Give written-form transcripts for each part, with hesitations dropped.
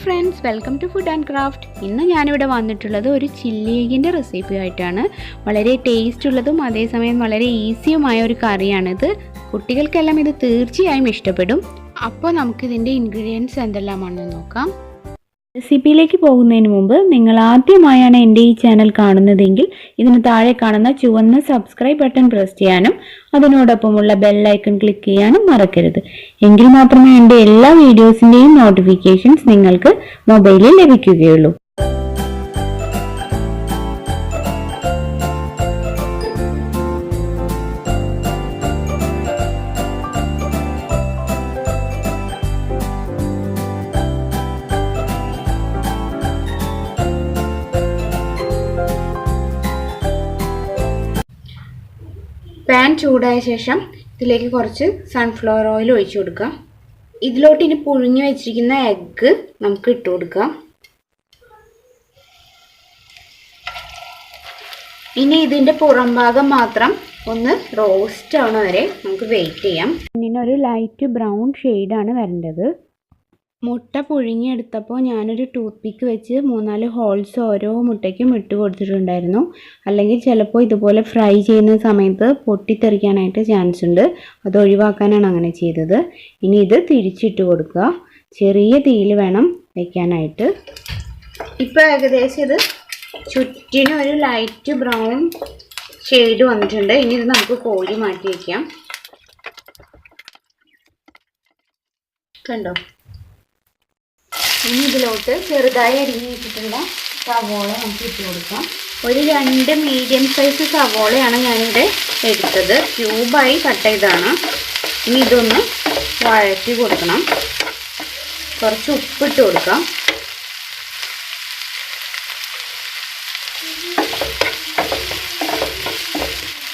Friends, welcome to food and craft. ഇന്ന് ഞാനിവിടെ വന്നിട്ടുള്ളത് ഒരു ചില്ലി എഗ്ഗിൻ്റെ റെസിപ്പി ആയിട്ടാണ്. വളരെ ടേസ്റ്റ് ഉള്ളതും അതേസമയം വളരെ ഈസിയുമായ ഒരു കറിയാണിത്. കുട്ടികൾക്കെല്ലാം ഇത് തീർച്ചയായും ഇഷ്ടപ്പെടും. അപ്പോൾ നമുക്കിതിൻ്റെ ഇൻഗ്രീഡിയൻസ് എന്തെല്ലാമാണെന്ന് നോക്കാം. റെസിപ്പിയിലേക്ക് പോകുന്നതിന് മുമ്പ് നിങ്ങൾ ആദ്യമായാണ് എൻ്റെ ഈ ചാനൽ കാണുന്നതെങ്കിൽ ഇതിന് താഴെ കാണുന്ന ചുവന്ന സബ്സ്ക്രൈബ് ബട്ടൺ പ്രസ് ചെയ്യാനും അതിനോടൊപ്പമുള്ള ബെൽ ഐക്കൺ ക്ലിക്ക് ചെയ്യാനും മറക്കരുത്. എങ്കിൽ മാത്രമേ എൻ്റെ എല്ലാ വീഡിയോസിൻ്റെയും നോട്ടിഫിക്കേഷൻസ് നിങ്ങൾക്ക് മൊബൈലിൽ ലഭിക്കുകയുള്ളൂ. പാൻ ചൂടായ ശേഷം ഇതിലേക്ക് കുറച്ച് സൺഫ്ലവർ ഓയിൽ ഒഴിച്ചു കൊടുക്കാം. ഇതിലോട്ട് ഇനി പുഴുങ്ങി വെച്ചിരിക്കുന്ന എഗ്ഗ് നമുക്ക് ഇട്ട് കൊടുക്കാം. ഇനി ഇതിൻ്റെ പുറം ഭാഗം മാത്രം ഒന്ന് റോസ്റ്റ് ആവണ വരെ നമുക്ക് വെയിറ്റ് ചെയ്യാം. ഇതിനൊരു ലൈറ്റ് ബ്രൗൺ ഷെയ്ഡാണ് വരേണ്ടത്. മുട്ട പുഴുങ്ങിയെടുത്തപ്പോൾ ഞാനൊരു ടൂത്ത് പിക്ക് വെച്ച് 3-4 ഹോൾസ് ഓരോ മുട്ടയ്ക്കും ഇട്ട് കൊടുത്തിട്ടുണ്ടായിരുന്നു. അല്ലെങ്കിൽ ചിലപ്പോൾ ഇതുപോലെ ഫ്രൈ ചെയ്യുന്ന സമയത്ത് പൊട്ടിത്തെറിക്കാനായിട്ട് ചാൻസ് ഉണ്ട്. അത് ഒഴിവാക്കാനാണ് അങ്ങനെ ചെയ്തത്. ഇനി ഇത് തിരിച്ചിട്ട് കൊടുക്കുക. ചെറിയ തീയിൽ വേണം വയ്ക്കാനായിട്ട്. ഇപ്പോൾ ഏകദേശം ഇത് ചുറ്റിനും ഒരു ലൈറ്റ് ബ്രൗൺ ഷെയ്ഡ് വന്നിട്ടുണ്ട്. ഇനി ഇത് നമുക്ക് കോരി മാറ്റി വയ്ക്കാം. കണ്ടോ? ഇനി ഇതിലോട്ട് ചെറുതായി അരിഞ്ഞ് വെച്ചിട്ടുള്ള സവോള നമുക്ക് ഇട്ട് കൊടുക്കാം. ഒരു 2 മീഡിയം സൈസ് സവോളയാണ് ഞാനിവിടെ എടുത്തത്. ക്യൂബായി കട്ട് ചെയ്താണ്. ഇനി ഇതൊന്ന് വഴറ്റി കൊടുക്കണം. കുറച്ച് ഉപ്പിട്ട് കൊടുക്കാം.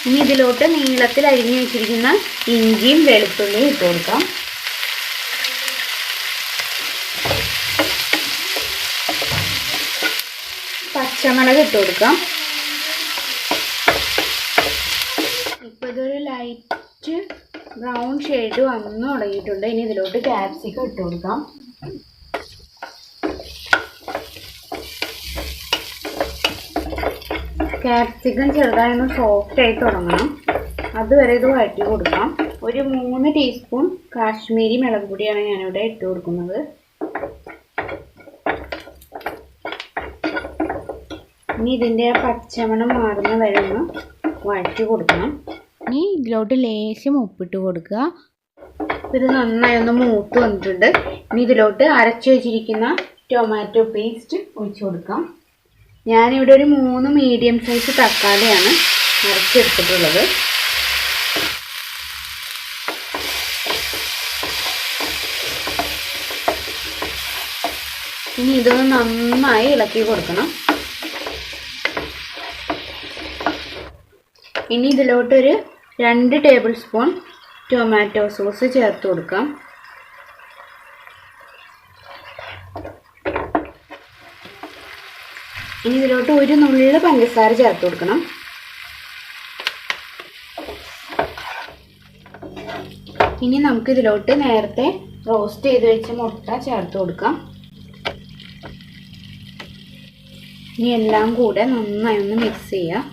ഇനി ഇതിലോട്ട് നീളത്തിൽ അരിഞ്ഞ് വെച്ചിരിക്കുന്ന ഇഞ്ചിയും വെളുത്തുള്ളിയും ഇട്ട് കൊടുക്കാം. പച്ചമുളക് ഇട്ട് കൊടുക്കാം. ഇപ്പോൾ ഇതൊരു ലൈറ്റ് ബ്രൗൺ ഷെയ്ഡ് വന്നു തുടങ്ങിയിട്ടുണ്ട്. ഇനി ഇതിലോട്ട് ക്യാപ്സിക്കം ഇട്ട് കൊടുക്കാം. ക്യാപ്സിക്കം ചെറുതായൊന്ന് സോഫ്റ്റ് ആയി തുടങ്ങണം. അതുവരെ ഇത് വഴറ്റി കൊടുക്കാം. ഒരു 3 ടീസ്പൂൺ കാശ്മീരി മുളക് പൊടിയാണ് ഞാനിവിടെ ഇട്ട് കൊടുക്കുന്നത്. ഇനി ഇതിൻ്റെ ആ പച്ചമണം മാറുന്ന വരെ ഒന്ന് വഴറ്റി കൊടുക്കണം. ഇനി ഇതിലോട്ട് ലേശം ഉപ്പിട്ട് കൊടുക്കുക. ഇത് നന്നായി ഒന്ന് മൂത്ത് വന്നിട്ടുണ്ട്. ഇനി ഇതിലോട്ട് അരച്ച് വെച്ചിരിക്കുന്ന ടൊമാറ്റോ പേസ്റ്റ് ഒഴിച്ചു കൊടുക്കാം. ഞാനിവിടെ ഒരു 3 മീഡിയം സൈസ് തക്കാളിയാണ് അരച്ചെടുത്തിട്ടുള്ളത്. ഇനി ഇതൊന്ന് നന്നായി ഇളക്കി കൊടുക്കണം. ഇനി ഇതിലോട്ടൊരു 2 ടേബിൾ സ്പൂൺ ടൊമാറ്റോ സോസ് ചേർത്ത് കൊടുക്കാം. ഇനി ഇതിലോട്ട് ഒരു നുള്ള് പഞ്ചസാര ചേർത്ത് കൊടുക്കണം. ഇനി നമുക്ക് ഇതിലോട്ട് നേരത്തെ റോസ്റ്റ് ചെയ്ത് വെച്ച മുട്ട ചേർത്ത് കൊടുക്കാം. ഇനി എല്ലാം കൂടെ നന്നായി ഒന്ന് മിക്സ് ചെയ്യാം.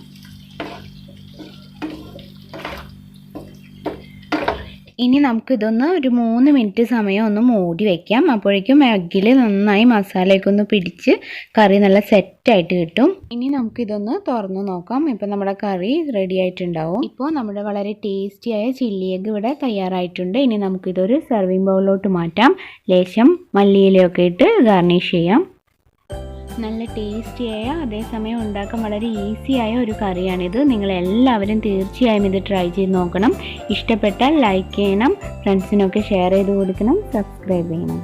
ഇനി നമുക്കിതൊന്ന് ഒരു 3 മിനിറ്റ് സമയം ഒന്ന് മൂടി വയ്ക്കാം. അപ്പോഴേക്കും എഗ്ഗിൽ നന്നായി മസാലയൊക്കെ ഒന്ന് പിടിച്ച് കറി നല്ല സെറ്റായിട്ട് കിട്ടും. ഇനി നമുക്കിതൊന്ന് തുറന്ന് നോക്കാം. ഇപ്പം നമ്മുടെ കറി റെഡി ആയിട്ടുണ്ടാവും. ഇപ്പോൾ നമ്മുടെ വളരെ ടേസ്റ്റിയായ ചില്ലി എഗ്ഗ് ഇവിടെ തയ്യാറായിട്ടുണ്ട്. ഇനി നമുക്കിതൊരു സെർവിങ് ബൗളിലോട്ട് മാറ്റാം. ലേശം മല്ലിയിലയൊക്കെ ഇട്ട് ഗാർണിഷ് ചെയ്യാം. നല്ല ടേസ്റ്റിയായ അതേസമയം ഉണ്ടാക്കാൻ വളരെ ഈസിയായ ഒരു കറിയാണിത്. നിങ്ങളെല്ലാവരും തീർച്ചയായും ഇത് ട്രൈ ചെയ്ത് നോക്കണം. ഇഷ്ടപ്പെട്ടാൽ ലൈക്ക് ചെയ്യണം, ഫ്രണ്ട്സിനൊക്കെ ഷെയർ ചെയ്ത് കൊടുക്കണം, സബ്സ്ക്രൈബ് ചെയ്യണം.